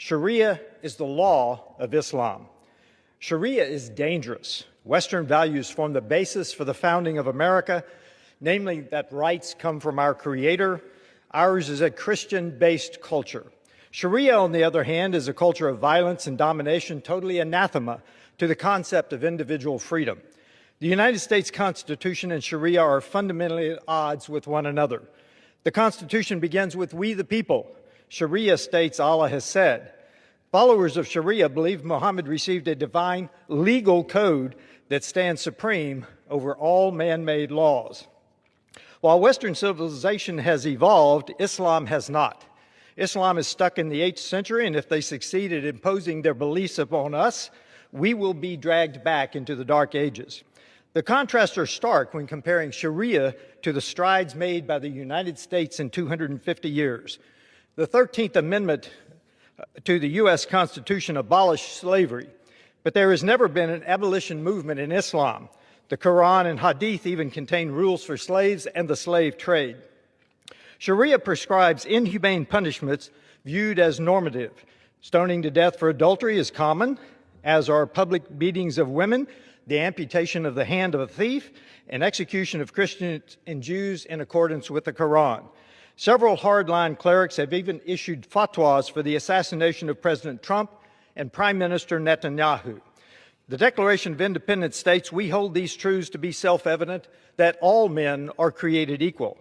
Sharia is the law of Islam. Sharia is dangerous. Western values form the basis for the founding of America, namely that rights come from our Creator. Ours is a Christian-based culture. Sharia, on the other hand, is a culture of violence and domination, totally anathema to the concept of individual freedom. The United States Constitution and Sharia are fundamentally at odds with one another. The Constitution begins with "we the people." Sharia states Allah has said. Followers of Sharia believe Muhammad received a divine legal code that stands supreme over all man-made laws. While Western civilization has evolved, Islam has not. Islam is stuck in the 8th century, and if they succeed at imposing their beliefs upon us, we will be dragged back into the Dark Ages. The contrasts are stark when comparing Sharia to the strides made by the United States in 250 years. The 13th Amendment to the U.S. Constitution abolished slavery, but there has never been an abolition movement in Islam. The Quran and Hadith even contain rules for slaves and the slave trade. Sharia prescribes inhumane punishments viewed as normative. Stoning to death for adultery is common, as are public beatings of women, the amputation of the hand of a thief, and execution of Christians and Jews in accordance with the Quran. Several hardline clerics have even issued fatwas for the assassination of President Trump and Prime Minister Netanyahu. The Declaration of Independence states, "We hold these truths to be self-evident, that all men are created equal."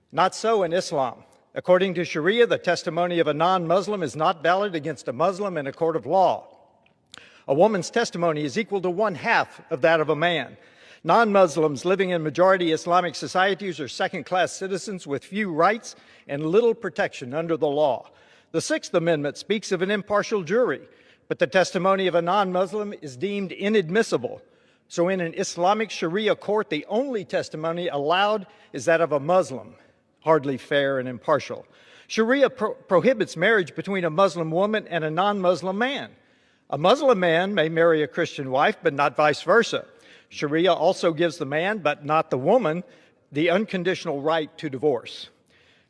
Not so in Islam. According to Sharia, the testimony of a non-Muslim is not valid against a Muslim in a court of law. A woman's testimony is equal to 1/2 of that of a man. Non-Muslims living in majority Islamic societies are second-class citizens with few rights and little protection under the law. The 6th Amendment speaks of an impartial jury, but the testimony of a non-Muslim is deemed inadmissible. So in an Islamic Sharia court, the only testimony allowed is that of a Muslim, hardly fair and impartial. Sharia prohibits marriage between a Muslim woman and a non-Muslim man. A Muslim man may marry a Christian wife, but not vice versa. Sharia also gives the man, but not the woman, the unconditional right to divorce.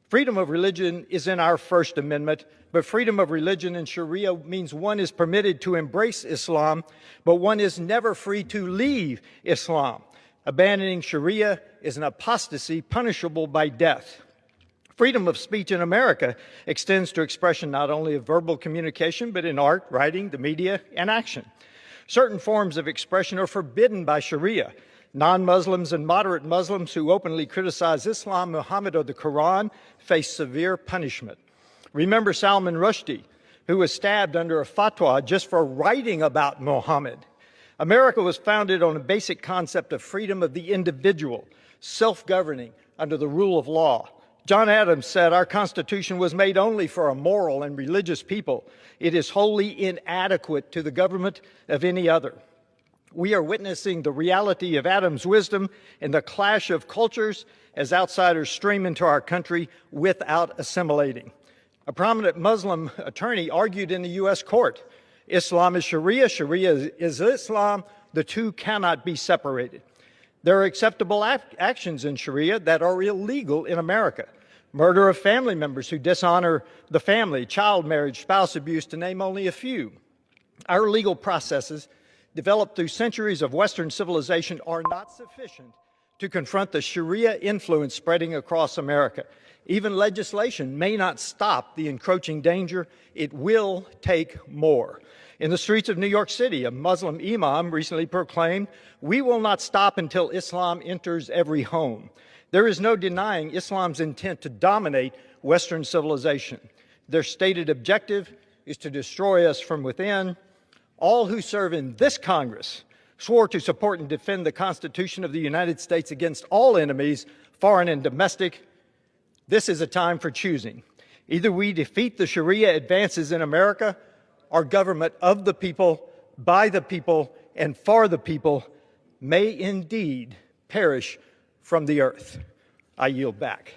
Freedom of religion is in our First Amendment, but freedom of religion in Sharia means one is permitted to embrace Islam, but one is never free to leave Islam. Abandoning Sharia is an apostasy punishable by death. Freedom of speech in America extends to expression not only of verbal communication, but in art, writing, the media, and action. Certain forms of expression are forbidden by Sharia. Non-Muslims and moderate Muslims who openly criticize Islam, Muhammad, or the Quran face severe punishment. Remember Salman Rushdie, who was stabbed under a fatwa just for writing about Muhammad. America was founded on a basic concept of freedom of the individual, self-governing under the rule of law. John Adams said, "Our Constitution was made only for a moral and religious people. It is wholly inadequate to the government of any other." We are witnessing the reality of Adams' wisdom in the clash of cultures as outsiders stream into our country without assimilating. A prominent Muslim attorney argued in the U.S. court, "Islam is Sharia, Sharia is Islam. The two cannot be separated." There are acceptable actions in Sharia that are illegal in America. Murder of family members who dishonor the family, child marriage, spouse abuse, to name only a few. Our legal processes, developed through centuries of Western civilization, are not sufficient to confront the Sharia influence spreading across America. Even legislation may not stop the encroaching danger. It will take more. In the streets of New York City, a Muslim imam recently proclaimed, "We will not stop until Islam enters every home." There is no denying Islam's intent to dominate Western civilization. Their stated objective is to destroy us from within. All who serve in this Congress swore to support and defend the Constitution of the United States against all enemies, foreign and domestic. This is a time for choosing. Either we defeat the Sharia advances in America, our government of the people, by the people, and for the people may indeed perish from the earth. I yield back.